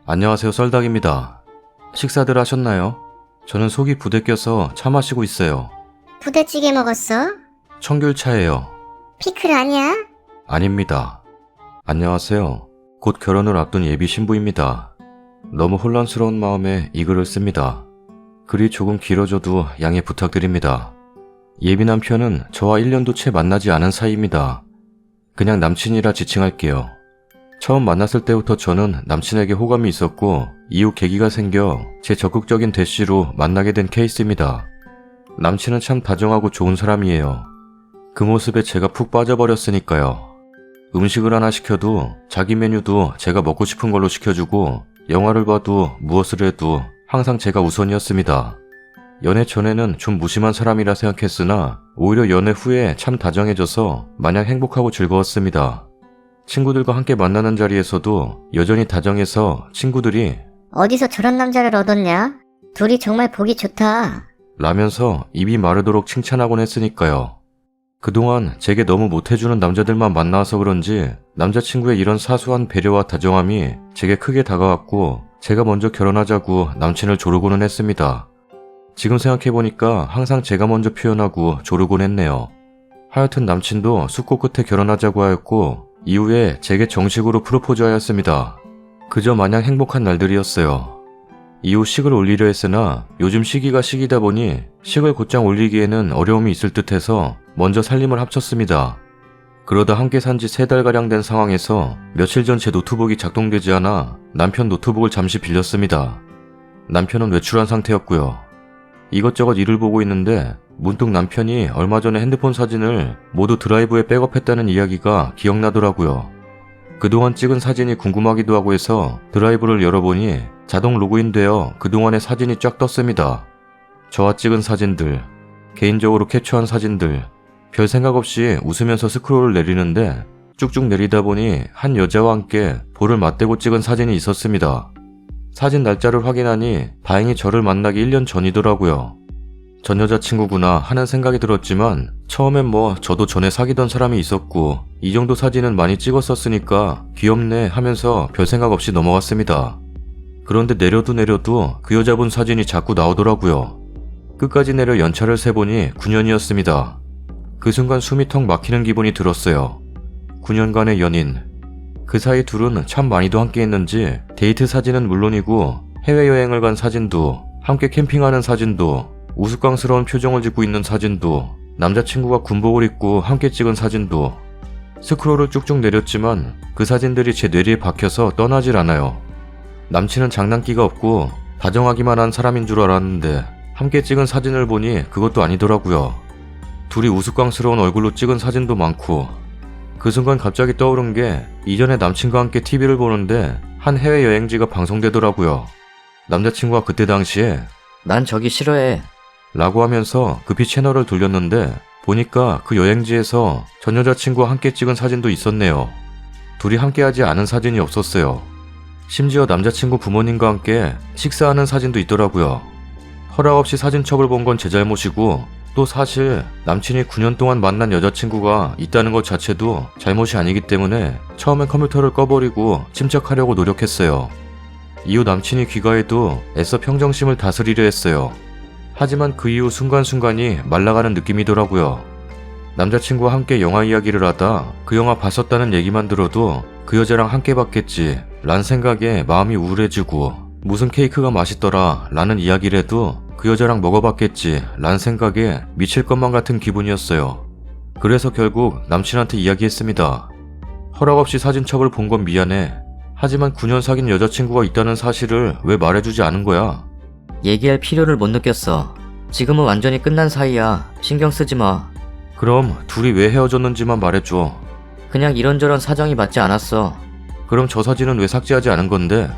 안녕하세요, 썰닭입니다. 식사들 하셨나요? 저는 속이 부대껴서 차 마시고 있어요. 부대찌개 먹었어? 청귤차예요. 피클 아니야? 아닙니다. 안녕하세요. 곧 결혼을 앞둔 예비 신부입니다. 너무 혼란스러운 마음에 이 글을 씁니다. 글이 조금 길어져도 양해 부탁드립니다. 예비 남편은 저와 1년도 채 만나지 않은 사이입니다. 그냥 남친이라 지칭할게요. 처음 만났을 때부터 저는 남친에게 호감이 있었고 이후 계기가 생겨 제 적극적인 대시로 만나게 된 케이스입니다. 남친은 참 다정하고 좋은 사람이에요. 그 모습에 제가 푹 빠져버렸으니까요. 음식을 하나 시켜도 자기 메뉴도 제가 먹고 싶은 걸로 시켜주고 영화를 봐도 무엇을 해도 항상 제가 우선이었습니다. 연애 전에는 좀 무심한 사람이라 생각했으나 오히려 연애 후에 참 다정해져서 마냥 행복하고 즐거웠습니다. 친구들과 함께 만나는 자리에서도 여전히 다정해서 친구들이 어디서 저런 남자를 얻었냐? 둘이 정말 보기 좋다. 라면서 입이 마르도록 칭찬하곤 했으니까요. 그동안 제게 너무 못해주는 남자들만 만나서 그런지 남자친구의 이런 사소한 배려와 다정함이 제게 크게 다가왔고 제가 먼저 결혼하자고 남친을 조르고는 했습니다. 지금 생각해보니까 항상 제가 먼저 표현하고 조르곤 했네요. 하여튼 남친도 숙고 끝에 결혼하자고 하였고 이후에 제게 정식으로 프로포즈하였습니다. 그저 마냥 행복한 날들이었어요. 이후 식을 올리려 했으나 요즘 시기가 시기다 보니 식을 곧장 올리기에는 어려움이 있을 듯해서 먼저 살림을 합쳤습니다. 그러다 함께 산지 3달가량 된 상황에서 며칠 전 제 노트북이 작동되지 않아 남편 노트북을 잠시 빌렸습니다. 남편은 외출한 상태였고요. 이것저것 일을 보고 있는데 문득 남편이 얼마 전에 핸드폰 사진을 모두 드라이브에 백업했다는 이야기가 기억나더라고요. 그동안 찍은 사진이 궁금하기도 하고 해서 드라이브를 열어보니 자동 로그인되어 그동안의 사진이 쫙 떴습니다. 저와 찍은 사진들, 개인적으로 캡처한 사진들, 별 생각 없이 웃으면서 스크롤을 내리는데 쭉쭉 내리다 보니 한 여자와 함께 볼을 맞대고 찍은 사진이 있었습니다. 사진 날짜를 확인하니 다행히 저를 만나기 1년 전이더라고요. 전 여자친구구나 하는 생각이 들었지만 처음엔 저도 전에 사귀던 사람이 있었고 이 정도 사진은 많이 찍었었으니까 귀엽네 하면서 별 생각 없이 넘어갔습니다. 그런데 내려도 그 여자분 사진이 자꾸 나오더라고요. 끝까지 내려 연차를 세보니 9년이었습니다. 그 순간 숨이 턱 막히는 기분이 들었어요. 9년간의 연인. 그 사이 둘은 참 많이도 함께 했는지 데이트 사진은 물론이고 해외여행을 간 사진도, 함께 캠핑하는 사진도, 우스꽝스러운 표정을 짓고 있는 사진도, 남자친구가 군복을 입고 함께 찍은 사진도. 스크롤을 쭉쭉 내렸지만 그 사진들이 제 뇌리에 박혀서 떠나질 않아요. 남친은 장난기가 없고 다정하기만 한 사람인 줄 알았는데 함께 찍은 사진을 보니 그것도 아니더라고요. 둘이 우스꽝스러운 얼굴로 찍은 사진도 많고. 그 순간 갑자기 떠오른 게 이전에 남친과 함께 TV를 보는데 한 해외여행지가 방송되더라고요. 남자친구가 그때 당시에 난 저기 싫어해 라고 하면서 급히 채널을 돌렸는데 보니까 그 여행지에서 전 여자친구와 함께 찍은 사진도 있었네요. 둘이 함께하지 않은 사진이 없었어요. 심지어 남자친구 부모님과 함께 식사하는 사진도 있더라고요. 허락 없이 사진첩을 본 건 제 잘못이고 또 사실 남친이 9년 동안 만난 여자친구가 있다는 것 자체도 잘못이 아니기 때문에 처음엔 컴퓨터를 꺼버리고 침착하려고 노력했어요. 이후 남친이 귀가해도 애써 평정심을 다스리려 했어요. 하지만 그 이후 순간순간이 말라가는 느낌이더라고요. 남자친구와 함께 영화 이야기를 하다 그 영화 봤었다는 얘기만 들어도 그 여자랑 함께 봤겠지 란 생각에 마음이 우울해지고 무슨 케이크가 맛있더라 라는 이야기를 해도 그 여자랑 먹어봤겠지 란 생각에 미칠 것만 같은 기분이었어요. 그래서 결국 남친한테 이야기했습니다. 허락 없이 사진첩을 본 건 미안해. 하지만 9년 사귄 여자친구가 있다는 사실을 왜 말해주지 않은 거야? 얘기할 필요를 못 느꼈어. 지금은 완전히 끝난 사이야. 신경 쓰지 마. 그럼 둘이 왜 헤어졌는지만 말해줘. 그냥 이런저런 사정이 맞지 않았어. 그럼 저 사진은 왜 삭제하지 않은 건데?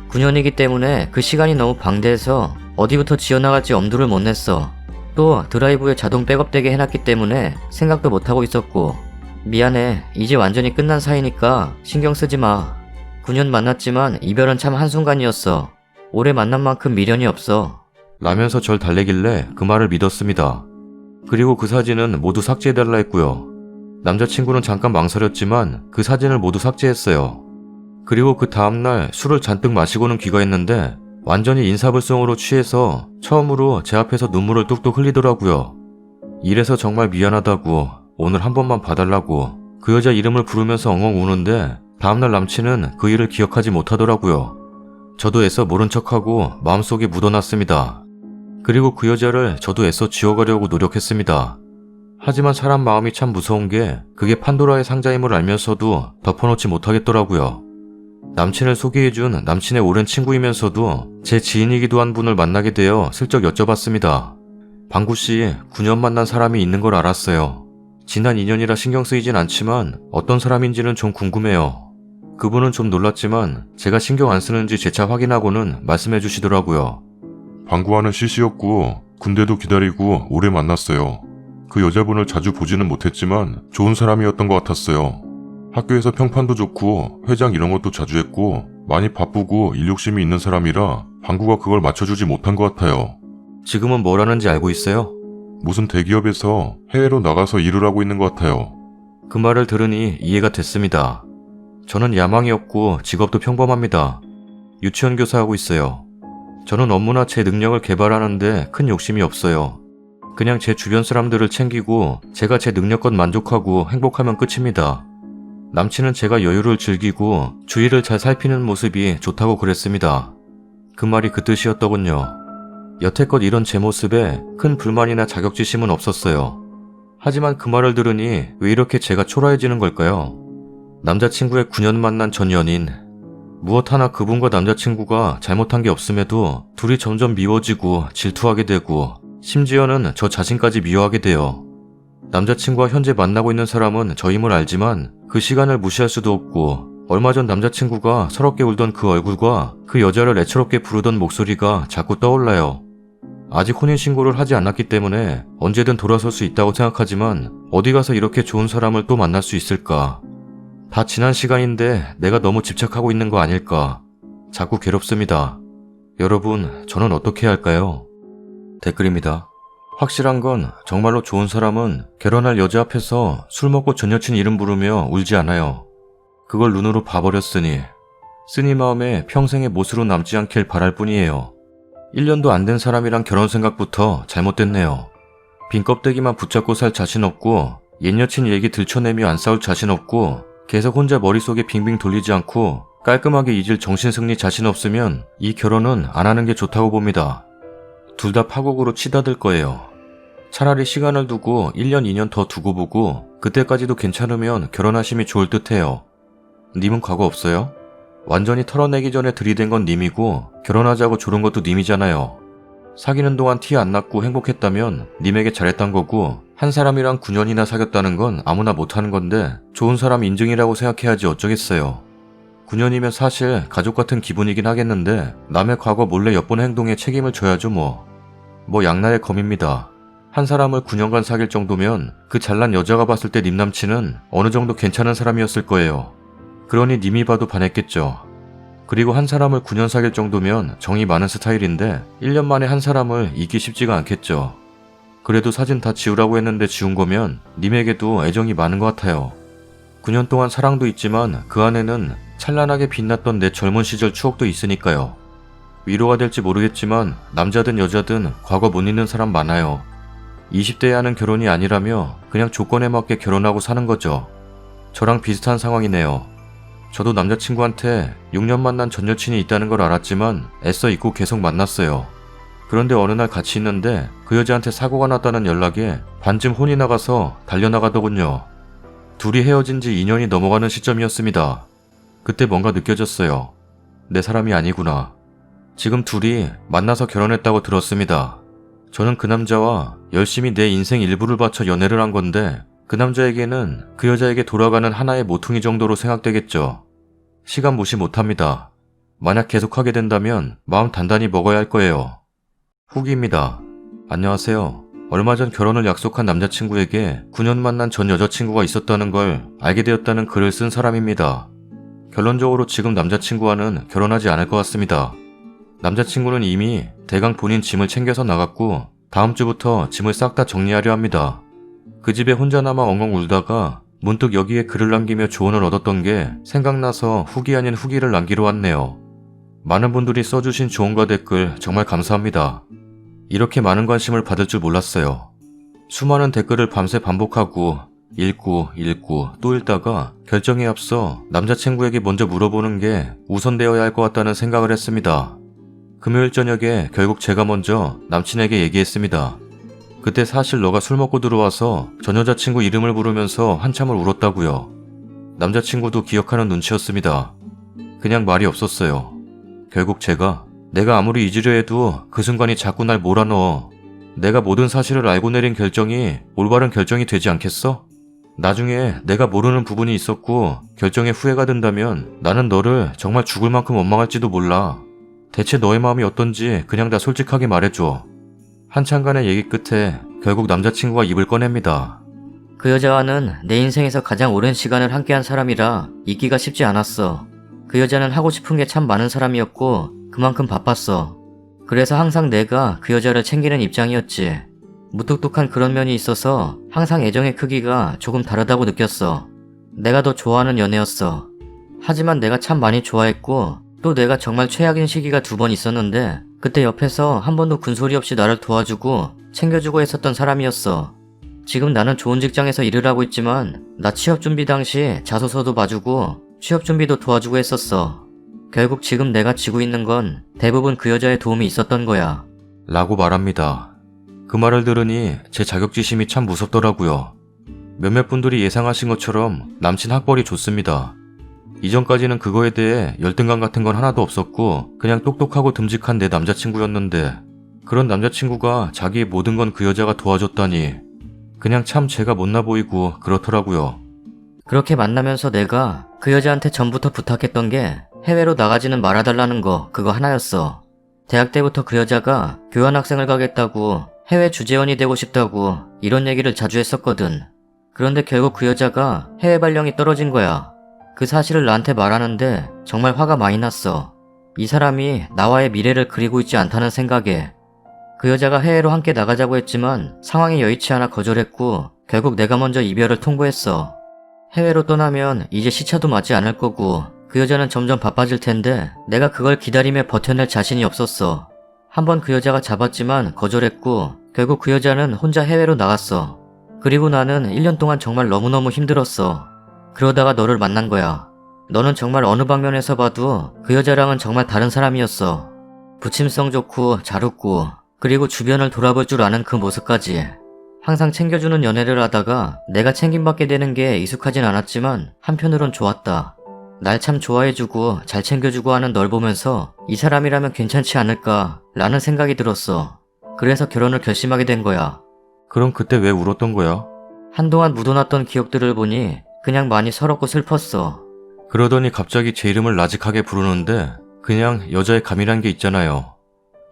9년이기 때문에 그 시간이 너무 방대해서 어디부터 지어나갈지 엄두를 못 냈어. 또 드라이브에 자동 백업되게 해놨기 때문에 생각도 못하고 있었고. 미안해. 이제 완전히 끝난 사이니까 신경 쓰지 마. 9년 만났지만 이별은 참 한순간이었어. 오래 만난 만큼 미련이 없어. 라면서 절 달래길래 그 말을 믿었습니다. 그리고 그 사진은 모두 삭제해달라 했고요. 남자친구는 잠깐 망설였지만 그 사진을 모두 삭제했어요. 그리고 그 다음날 술을 잔뜩 마시고는 귀가했는데 완전히 인사불성으로 취해서 처음으로 제 앞에서 눈물을 뚝뚝 흘리더라고요. 이래서 정말 미안하다고 오늘 한 번만 봐달라고 그 여자 이름을 부르면서 엉엉 우는데 다음날 남친은 그 일을 기억하지 못하더라고요. 저도 애써 모른 척하고 마음속에 묻어놨습니다. 그리고 그 여자를 저도 애써 지워가려고 노력했습니다. 하지만 사람 마음이 참 무서운 게 그게 판도라의 상자임을 알면서도 덮어놓지 못하겠더라고요. 남친을 소개해준 남친의 오랜 친구이면서도 제 지인이기도 한 분을 만나게 되어 슬쩍 여쭤봤습니다. 방구씨, 9년 만난 사람이 있는 걸 알았어요. 지난 2년이라 신경 쓰이진 않지만 어떤 사람인지는 좀 궁금해요. 그분은 좀 놀랐지만 제가 신경 안 쓰는지 재차 확인하고는 말씀해 주시더라고요. 방구하는 CC였고 군대도 기다리고 오래 만났어요. 그 여자분을 자주 보지는 못했지만 좋은 사람이었던 것 같았어요. 학교에서 평판도 좋고 회장 이런 것도 자주 했고 많이 바쁘고 일 욕심이 있는 사람이라 방구가 그걸 맞춰주지 못한 것 같아요. 지금은 뭘 하는지 알고 있어요? 무슨 대기업에서 해외로 나가서 일을 하고 있는 것 같아요. 그 말을 들으니 이해가 됐습니다. 저는 야망이 없고 직업도 평범합니다. 유치원 교사하고 있어요. 저는 업무나 제 능력을 개발하는데 큰 욕심이 없어요. 그냥 제 주변 사람들을 챙기고 제가 제 능력껏 만족하고 행복하면 끝입니다. 남친은 제가 여유를 즐기고 주위를 잘 살피는 모습이 좋다고 그랬습니다. 그 말이 그 뜻이었더군요. 여태껏 이런 제 모습에 큰 불만이나 자격지심은 없었어요. 하지만 그 말을 들으니 왜 이렇게 제가 초라해지는 걸까요? 남자친구의 9년 만난 전 연인. 무엇 하나 그분과 남자친구가 잘못한 게 없음에도 둘이 점점 미워지고 질투하게 되고 심지어는 저 자신까지 미워하게 돼요. 남자친구와 현재 만나고 있는 사람은 저임을 알지만 그 시간을 무시할 수도 없고 얼마 전 남자친구가 서럽게 울던 그 얼굴과 그 여자를 애처롭게 부르던 목소리가 자꾸 떠올라요. 아직 혼인신고를 하지 않았기 때문에 언제든 돌아설 수 있다고 생각하지만 어디 가서 이렇게 좋은 사람을 또 만날 수 있을까? 다 지난 시간인데 내가 너무 집착하고 있는 거 아닐까? 자꾸 괴롭습니다. 여러분, 저는 어떻게 해야 할까요? 댓글입니다. 확실한 건 정말로 좋은 사람은 결혼할 여자 앞에서 술 먹고 전 여친 이름 부르며 울지 않아요. 그걸 눈으로 봐버렸으니 쓰니 마음에 평생의 못으로 남지 않길 바랄 뿐이에요. 1년도 안 된 사람이랑 결혼 생각부터 잘못됐네요. 빈 껍데기만 붙잡고 살 자신 없고 옛 여친 얘기 들춰내며 안 싸울 자신 없고 계속 혼자 머릿속에 빙빙 돌리지 않고 깔끔하게 잊을 정신승리 자신 없으면 이 결혼은 안 하는 게 좋다고 봅니다. 둘 다 파국으로 치닫을 거예요. 차라리 시간을 두고 1년 2년 더 두고 보고 그때까지도 괜찮으면 결혼하심이 좋을 듯해요. 님은 과거 없어요? 완전히 털어내기 전에 들이댄 건 님이고 결혼하자고 조른 것도 님이잖아요. 사귀는 동안 티 안 났고 행복했다면 님에게 잘했단 거고 한 사람이랑 9년이나 사귀었다는 건 아무나 못하는 건데 좋은 사람 인증이라고 생각해야지 어쩌겠어요. 9년이면 사실 가족 같은 기분이긴 하겠는데 남의 과거 몰래 엿보는 행동에 책임을 져야죠 뭐. 뭐 양날의 검입니다. 한 사람을 9년간 사귈 정도면 그 잘난 여자가 봤을 때 님 남친은 어느 정도 괜찮은 사람이었을 거예요. 그러니 님이 봐도 반했겠죠. 그리고 한 사람을 9년 사귈 정도면 정이 많은 스타일인데 1년 만에 한 사람을 잊기 쉽지가 않겠죠. 그래도 사진 다 지우라고 했는데 지운 거면 님에게도 애정이 많은 것 같아요. 9년 동안 사랑도 있지만 그 안에는 찬란하게 빛났던 내 젊은 시절 추억도 있으니까요. 위로가 될지 모르겠지만 남자든 여자든 과거 못 잊는 사람 많아요. 20대에 하는 결혼이 아니라며 그냥 조건에 맞게 결혼하고 사는 거죠. 저랑 비슷한 상황이네요. 저도 남자친구한테 6년 만난 전 여친이 있다는 걸 알았지만 애써 잊고 계속 만났어요. 그런데 어느 날 같이 있는데 그 여자한테 사고가 났다는 연락에 반쯤 혼이 나가서 달려나가더군요. 둘이 헤어진 지 2년이 넘어가는 시점이었습니다. 그때 뭔가 느껴졌어요. 내 사람이 아니구나. 지금 둘이 만나서 결혼했다고 들었습니다. 저는 그 남자와 열심히 내 인생 일부를 바쳐 연애를 한 건데 그 남자에게는 그 여자에게 돌아가는 하나의 모퉁이 정도로 생각되겠죠. 시간 무시 못합니다. 만약 계속하게 된다면 마음 단단히 먹어야 할 거예요. 후기입니다. 안녕하세요. 얼마 전 결혼을 약속한 남자친구에게 9년 만난 전 여자친구가 있었다는 걸 알게 되었다는 글을 쓴 사람입니다. 결론적으로 지금 남자친구와는 결혼하지 않을 것 같습니다. 남자친구는 이미 대강 본인 짐을 챙겨서 나갔고 다음 주부터 짐을 싹 다 정리하려 합니다. 그 집에 혼자 남아 엉엉 울다가 문득 여기에 글을 남기며 조언을 얻었던 게 생각나서 후기 아닌 후기를 남기러 왔네요. 많은 분들이 써주신 조언과 댓글 정말 감사합니다. 이렇게 많은 관심을 받을 줄 몰랐어요. 수많은 댓글을 밤새 반복하고 읽고 또 읽다가 결정에 앞서 남자친구에게 먼저 물어보는 게 우선되어야 할 것 같다는 생각을 했습니다. 금요일 저녁에 결국 제가 먼저 남친에게 얘기했습니다. 그때 사실 너가 술 먹고 들어와서 전 여자친구 이름을 부르면서 한참을 울었다고요. 남자친구도 기억하는 눈치였습니다. 그냥 말이 없었어요. 결국 제가 내가 아무리 잊으려 해도 그 순간이 자꾸 날 몰아넣어. 내가 모든 사실을 알고 내린 결정이 올바른 결정이 되지 않겠어? 나중에 내가 모르는 부분이 있었고 결정에 후회가 든다면 나는 너를 정말 죽을 만큼 원망할지도 몰라. 대체 너의 마음이 어떤지 그냥 다 솔직하게 말해줘. 한참간의 얘기 끝에 결국 남자친구가 입을 꺼냅니다. 그 여자와는 내 인생에서 가장 오랜 시간을 함께한 사람이라 잊기가 쉽지 않았어. 그 여자는 하고 싶은 게 참 많은 사람이었고 그만큼 바빴어. 그래서 항상 내가 그 여자를 챙기는 입장이었지. 무뚝뚝한 그런 면이 있어서 항상 애정의 크기가 조금 다르다고 느꼈어. 내가 더 좋아하는 연애였어. 하지만 내가 참 많이 좋아했고 또 내가 정말 최악인 시기가 2번 있었는데 그때 옆에서 한 번도 군소리 없이 나를 도와주고 챙겨주고 했었던 사람이었어. 지금 나는 좋은 직장에서 일을 하고 있지만 나 취업 준비 당시 자소서도 봐주고 취업 준비도 도와주고 했었어. 결국 지금 내가 지고 있는 건 대부분 그 여자의 도움이 있었던 거야. 라고 말합니다. 그 말을 들으니 제 자격지심이 참 무섭더라고요. 몇몇 분들이 예상하신 것처럼 남친 학벌이 좋습니다. 이전까지는 그거에 대해 열등감 같은 건 하나도 없었고 그냥 똑똑하고 듬직한 내 남자친구였는데 그런 남자친구가 자기의 모든 건 그 여자가 도와줬다니 그냥 참 제가 못나 보이고 그렇더라고요. 그렇게 만나면서 내가 그 여자한테 전부터 부탁했던 게 해외로 나가지는 말아달라는 거 그거 하나였어. 대학 때부터 그 여자가 교환학생을 가겠다고 해외 주재원이 되고 싶다고 이런 얘기를 자주 했었거든. 그런데 결국 그 여자가 해외 발령이 떨어진 거야. 그 사실을 나한테 말하는데 정말 화가 많이 났어. 이 사람이 나와의 미래를 그리고 있지 않다는 생각에. 그 여자가 해외로 함께 나가자고 했지만 상황이 여의치 않아 거절했고 결국 내가 먼저 이별을 통보했어. 해외로 떠나면 이제 시차도 맞지 않을 거고 그 여자는 점점 바빠질 텐데 내가 그걸 기다리며 버텨낼 자신이 없었어. 한번 그 여자가 잡았지만 거절했고 결국 그 여자는 혼자 해외로 나갔어. 그리고 나는 1년 동안 정말 너무너무 힘들었어. 그러다가 너를 만난 거야. 너는 정말 어느 방면에서 봐도 그 여자랑은 정말 다른 사람이었어. 부침성 좋고 잘 웃고 그리고 주변을 돌아볼 줄 아는 그 모습까지. 항상 챙겨주는 연애를 하다가 내가 챙김받게 되는 게 익숙하진 않았지만 한편으론 좋았다. 날 참 좋아해주고 잘 챙겨주고 하는 널 보면서 이 사람이라면 괜찮지 않을까 라는 생각이 들었어. 그래서 결혼을 결심하게 된 거야. 그럼 그때 왜 울었던 거야? 한동안 묻어놨던 기억들을 보니 그냥 많이 서럽고 슬펐어. 그러더니 갑자기 제 이름을 나직하게 부르는데 그냥 여자의 감이란 게 있잖아요.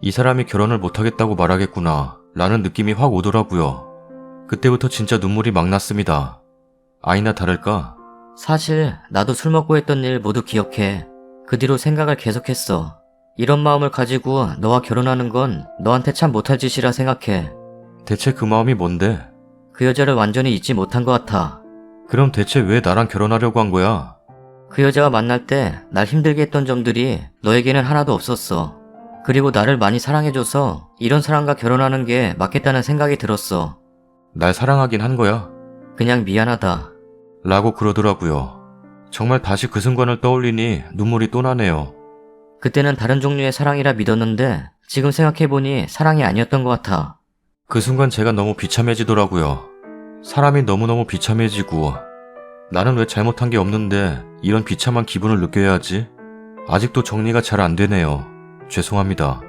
이 사람이 결혼을 못하겠다고 말하겠구나 라는 느낌이 확 오더라고요. 그때부터 진짜 눈물이 막 났습니다. 아니나 다를까 사실 나도 술 먹고 했던 일 모두 기억해. 그 뒤로 생각을 계속했어. 이런 마음을 가지고 너와 결혼하는 건 너한테 참 못할 짓이라 생각해. 대체 그 마음이 뭔데? 그 여자를 완전히 잊지 못한 것 같아. 그럼 대체 왜 나랑 결혼하려고 한 거야? 그 여자와 만날 때 날 힘들게 했던 점들이 너에게는 하나도 없었어. 그리고 나를 많이 사랑해줘서 이런 사람과 결혼하는 게 맞겠다는 생각이 들었어. 날 사랑하긴 한 거야? 그냥 미안하다. 라고 그러더라고요. 정말 다시 그 순간을 떠올리니 눈물이 또 나네요. 그때는 다른 종류의 사랑이라 믿었는데 지금 생각해보니 사랑이 아니었던 것 같아. 그 순간 제가 너무 비참해지더라고요. 사람이 너무너무 비참해지고 나는 왜 잘못한 게 없는데 이런 비참한 기분을 느껴야 하지? 아직도 정리가 잘 안 되네요. 죄송합니다.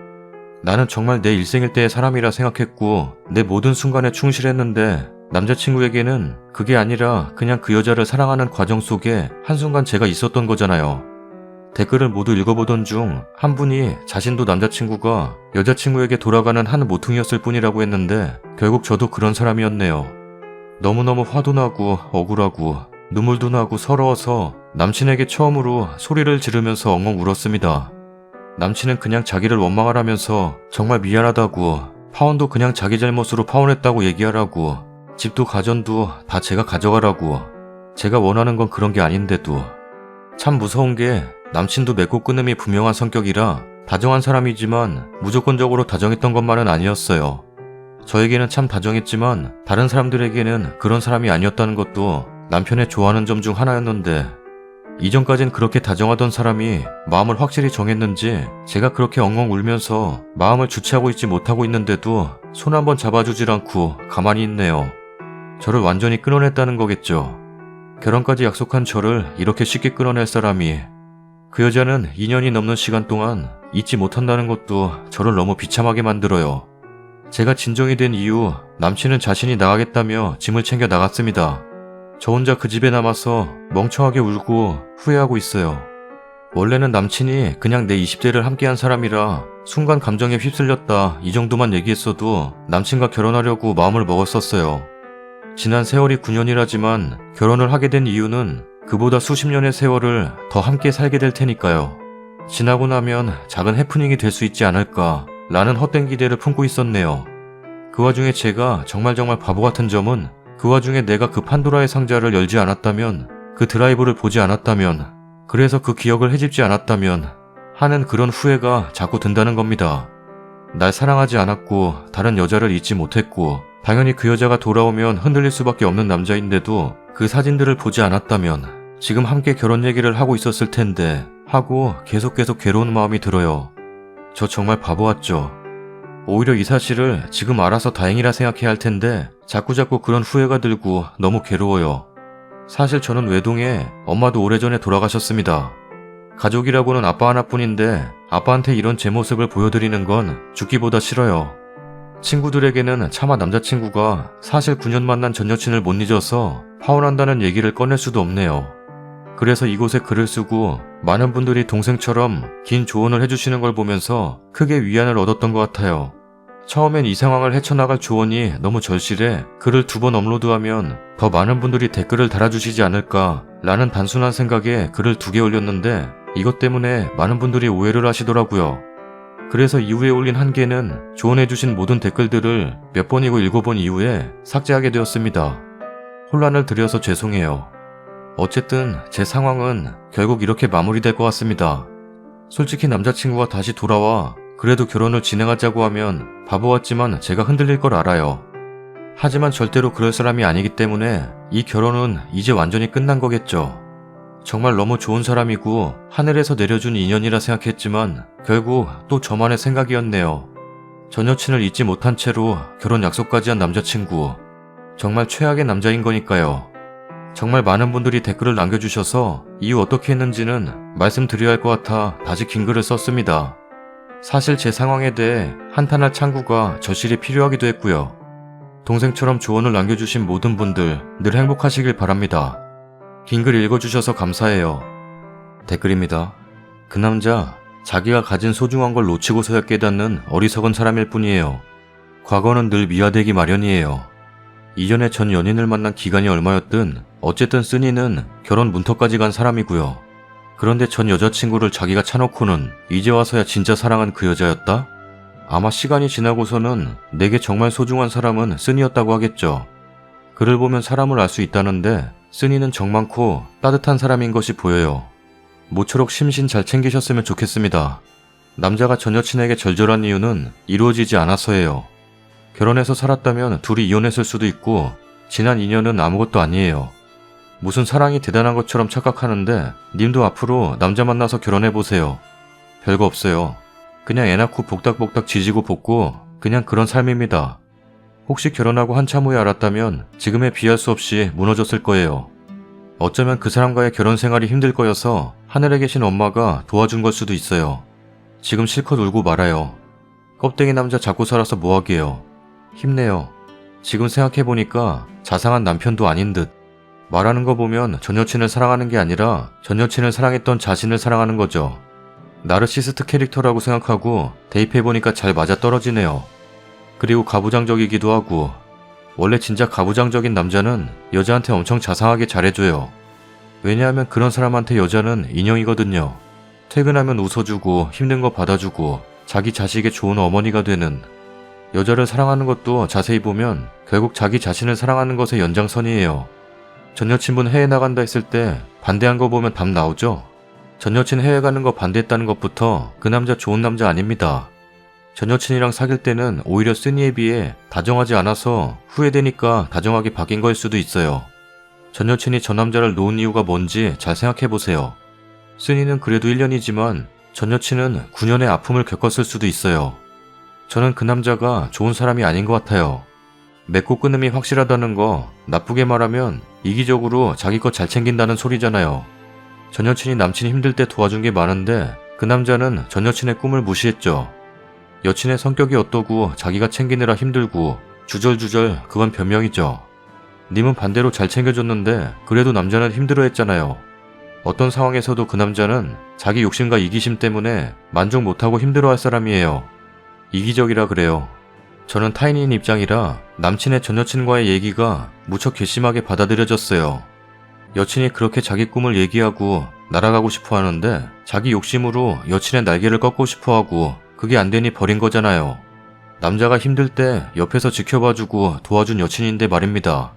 나는 정말 내 일생일 때의 사람이라 생각했고 내 모든 순간에 충실했는데 남자친구에게는 그게 아니라 그냥 그 여자를 사랑하는 과정 속에 한순간 제가 있었던 거잖아요. 댓글을 모두 읽어보던 중 한 분이 자신도 남자친구가 여자친구에게 돌아가는 한 모퉁이였을 뿐이라고 했는데 결국 저도 그런 사람이었네요. 너무너무 화도 나고 억울하고 눈물도 나고 서러워서 남친에게 처음으로 소리를 지르면서 엉엉 울었습니다. 남친은 그냥 자기를 원망하라면서 정말 미안하다고 파혼도 그냥 자기 잘못으로 파혼했다고 얘기하라고 집도 가전도 다 제가 가져가라고 제가 원하는 건 그런 게 아닌데도. 참 무서운 게 남친도 맺고 끊음이 분명한 성격이라 다정한 사람이지만 무조건적으로 다정했던 것만은 아니었어요. 저에게는 참 다정했지만 다른 사람들에게는 그런 사람이 아니었다는 것도 남편의 좋아하는 점 중 하나였는데, 이전까진 그렇게 다정하던 사람이 마음을 확실히 정했는지 제가 그렇게 엉엉 울면서 마음을 주체하고 있지 못하고 있는데도 손 한번 잡아주질 않고 가만히 있네요. 저를 완전히 끊어냈다는 거겠죠. 결혼까지 약속한 저를 이렇게 쉽게 끊어낼 사람이, 그 여자는 2년이 넘는 시간 동안 잊지 못한다는 것도 저를 너무 비참하게 만들어요. 제가 진정이 된 이후 남친은 자신이 나가겠다며 짐을 챙겨 나갔습니다. 저 혼자 그 집에 남아서 멍청하게 울고 후회하고 있어요. 원래는 남친이 그냥 내 20대를 함께한 사람이라 순간 감정에 휩쓸렸다 이 정도만 얘기했어도 남친과 결혼하려고 마음을 먹었었어요. 지난 세월이 9년이라지만 결혼을 하게 된 이유는 그보다 수십 년의 세월을 더 함께 살게 될 테니까요. 지나고 나면 작은 해프닝이 될 수 있지 않을까 라는 헛된 기대를 품고 있었네요. 그 와중에 제가 정말 바보 같은 점은, 그 와중에 내가 그 판도라의 상자를 열지 않았다면, 그 드라이브를 보지 않았다면, 그래서 그 기억을 헤집지 않았다면 하는 그런 후회가 자꾸 든다는 겁니다. 날 사랑하지 않았고 다른 여자를 잊지 못했고 당연히 그 여자가 돌아오면 흔들릴 수밖에 없는 남자인데도 그 사진들을 보지 않았다면 지금 함께 결혼 얘기를 하고 있었을 텐데 하고 계속 괴로운 마음이 들어요. 저 정말 바보 같죠? 오히려 이 사실을 지금 알아서 다행이라 생각해야 할 텐데 자꾸 그런 후회가 들고 너무 괴로워요. 사실 저는 외동에 엄마도 오래전에 돌아가셨습니다. 가족이라고는 아빠 하나뿐인데 아빠한테 이런 제 모습을 보여드리는 건 죽기보다 싫어요. 친구들에게는 차마 남자친구가 사실 9년 만난 전 여친을 못 잊어서 파혼한다는 얘기를 꺼낼 수도 없네요. 그래서 이곳에 글을 쓰고 많은 분들이 동생처럼 긴 조언을 해주시는 걸 보면서 크게 위안을 얻었던 것 같아요. 처음엔 이 상황을 헤쳐나갈 조언이 너무 절실해 글을 2번 업로드하면 더 많은 분들이 댓글을 달아주시지 않을까 라는 단순한 생각에 글을 2개 올렸는데 이것 때문에 많은 분들이 오해를 하시더라고요. 그래서 이후에 올린 1개는 조언해주신 모든 댓글들을 몇 번이고 읽어본 이후에 삭제하게 되었습니다. 혼란을 드려서 죄송해요. 어쨌든 제 상황은 결국 이렇게 마무리될 것 같습니다. 솔직히 남자친구가 다시 돌아와 그래도 결혼을 진행하자고 하면 바보 같지만 제가 흔들릴 걸 알아요. 하지만 절대로 그럴 사람이 아니기 때문에 이 결혼은 이제 완전히 끝난 거겠죠. 정말 너무 좋은 사람이고 하늘에서 내려준 인연이라 생각했지만 결국 또 저만의 생각이었네요. 전 여친을 잊지 못한 채로 결혼 약속까지 한 남자친구. 정말 최악의 남자인 거니까요. 정말 많은 분들이 댓글을 남겨주셔서 이후 어떻게 했는지는 말씀드려야 할 것 같아 다시 긴 글을 썼습니다. 사실 제 상황에 대해 한탄할 창구가 절실히 필요하기도 했고요. 동생처럼 조언을 남겨주신 모든 분들 늘 행복하시길 바랍니다. 긴 글 읽어주셔서 감사해요. 댓글입니다. 그 남자, 자기가 가진 소중한 걸 놓치고서야 깨닫는 어리석은 사람일 뿐이에요. 과거는 늘 미화되기 마련이에요. 이전에 전 연인을 만난 기간이 얼마였든 어쨌든 쓰니는 결혼 문턱까지 간 사람이고요. 그런데 전 여자친구를 자기가 차놓고는 이제 와서야 진짜 사랑한 그 여자였다? 아마 시간이 지나고서는 내게 정말 소중한 사람은 쓰니였다고 하겠죠. 글을 보면 사람을 알 수 있다는데 쓰니는 정 많고 따뜻한 사람인 것이 보여요. 모처록 심신 잘 챙기셨으면 좋겠습니다. 남자가 전 여친에게 절절한 이유는 이루어지지 않아서예요. 결혼해서 살았다면 둘이 이혼했을 수도 있고 지난 2년은 아무것도 아니에요. 무슨 사랑이 대단한 것처럼 착각하는데 님도 앞으로 남자 만나서 결혼해보세요. 별거 없어요. 그냥 애 낳고 복닥복닥 지지고 볶고 그냥 그런 삶입니다. 혹시 결혼하고 한참 후에 알았다면 지금에 비할 수 없이 무너졌을 거예요. 어쩌면 그 사람과의 결혼 생활이 힘들 거여서 하늘에 계신 엄마가 도와준 걸 수도 있어요. 지금 실컷 울고 말아요. 껍데기 남자 잡고 살아서 뭐하게요. 힘내요. 지금 생각해보니까 자상한 남편도 아닌 듯. 말하는 거 보면 전 여친을 사랑하는 게 아니라 전 여친을 사랑했던 자신을 사랑하는 거죠. 나르시스트 캐릭터라고 생각하고 대입해보니까 잘 맞아떨어지네요. 그리고 가부장적이기도 하고. 원래 진짜 가부장적인 남자는 여자한테 엄청 자상하게 잘해줘요. 왜냐하면 그런 사람한테 여자는 인형이거든요. 퇴근하면 웃어주고 힘든 거 받아주고 자기 자식의 좋은 어머니가 되는. 여자를 사랑하는 것도 자세히 보면 결국 자기 자신을 사랑하는 것의 연장선이에요. 전 여친분 해외 나간다 했을 때 반대한 거 보면 답 나오죠? 전 여친 해외 가는 거 반대했다는 것부터 그 남자 좋은 남자 아닙니다. 전 여친이랑 사귈 때는 오히려 쓰니에 비해 다정하지 않아서 후회되니까 다정하게 바뀐 거일 수도 있어요. 전 여친이 저 남자를 놓은 이유가 뭔지 잘 생각해보세요. 쓰니는 그래도 1년이지만 전 여친은 9년의 아픔을 겪었을 수도 있어요. 저는 그 남자가 좋은 사람이 아닌 것 같아요. 맺고 끊음이 확실하다는 거 나쁘게 말하면 이기적으로 자기 것 잘 챙긴다는 소리잖아요. 전 여친이 남친이 힘들 때 도와준 게 많은데 그 남자는 전 여친의 꿈을 무시했죠. 여친의 성격이 어떠고 자기가 챙기느라 힘들고 주절주절 그건 변명이죠. 님은 반대로 잘 챙겨줬는데 그래도 남자는 힘들어했잖아요. 어떤 상황에서도 그 남자는 자기 욕심과 이기심 때문에 만족 못하고 힘들어할 사람이에요. 이기적이라 그래요. 저는 타인인 입장이라 남친의 전 여친과의 얘기가 무척 괘씸하게 받아들여졌어요. 여친이 그렇게 자기 꿈을 얘기하고 날아가고 싶어 하는데 자기 욕심으로 여친의 날개를 꺾고 싶어 하고 그게 안 되니 버린 거잖아요. 남자가 힘들 때 옆에서 지켜봐주고 도와준 여친인데 말입니다.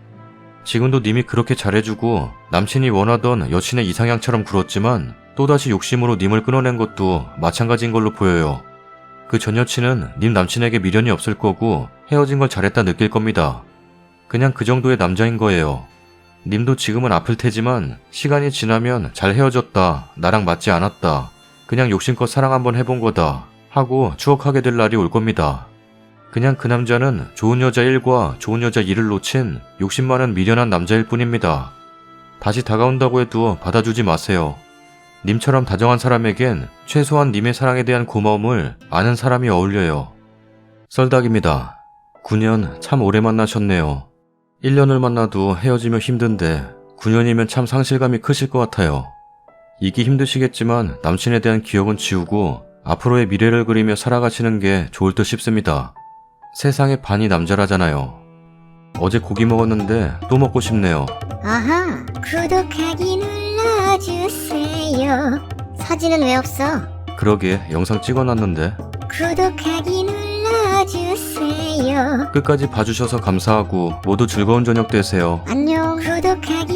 지금도 님이 그렇게 잘해주고 남친이 원하던 여친의 이상향처럼 굴었지만 또다시 욕심으로 님을 끊어낸 것도 마찬가지인 걸로 보여요. 그 전 여친은 님 남친에게 미련이 없을 거고 헤어진 걸 잘했다 느낄 겁니다. 그냥 그 정도의 남자인 거예요. 님도 지금은 아플 테지만 시간이 지나면 잘 헤어졌다, 나랑 맞지 않았다, 그냥 욕심껏 사랑 한번 해본 거다 하고 추억하게 될 날이 올 겁니다. 그냥 그 남자는 좋은 여자 1과 좋은 여자 2를 놓친 욕심 많은 미련한 남자일 뿐입니다. 다시 다가온다고 해도 받아주지 마세요. 님처럼 다정한 사람에겐 최소한 님의 사랑에 대한 고마움을 아는 사람이 어울려요. 썰닭입니다. 9년 참 오래 만나셨네요. 1년을 만나도 헤어지면 힘든데 9년이면 참 상실감이 크실 것 같아요. 잊기 힘드시겠지만 남친에 대한 기억은 지우고 앞으로의 미래를 그리며 살아가시는 게 좋을 듯 싶습니다. 세상의 반이 남자라잖아요. 어제 고기 먹었는데 또 먹고 싶네요. 아하, 구독하기 눌러주세요. 사진은 왜 없어? 그러게 영상 찍어놨는데. 구독하기 눌러주세요. 끝까지 봐주셔서 감사하고 모두 즐거운 저녁 되세요. 안녕. 구독하기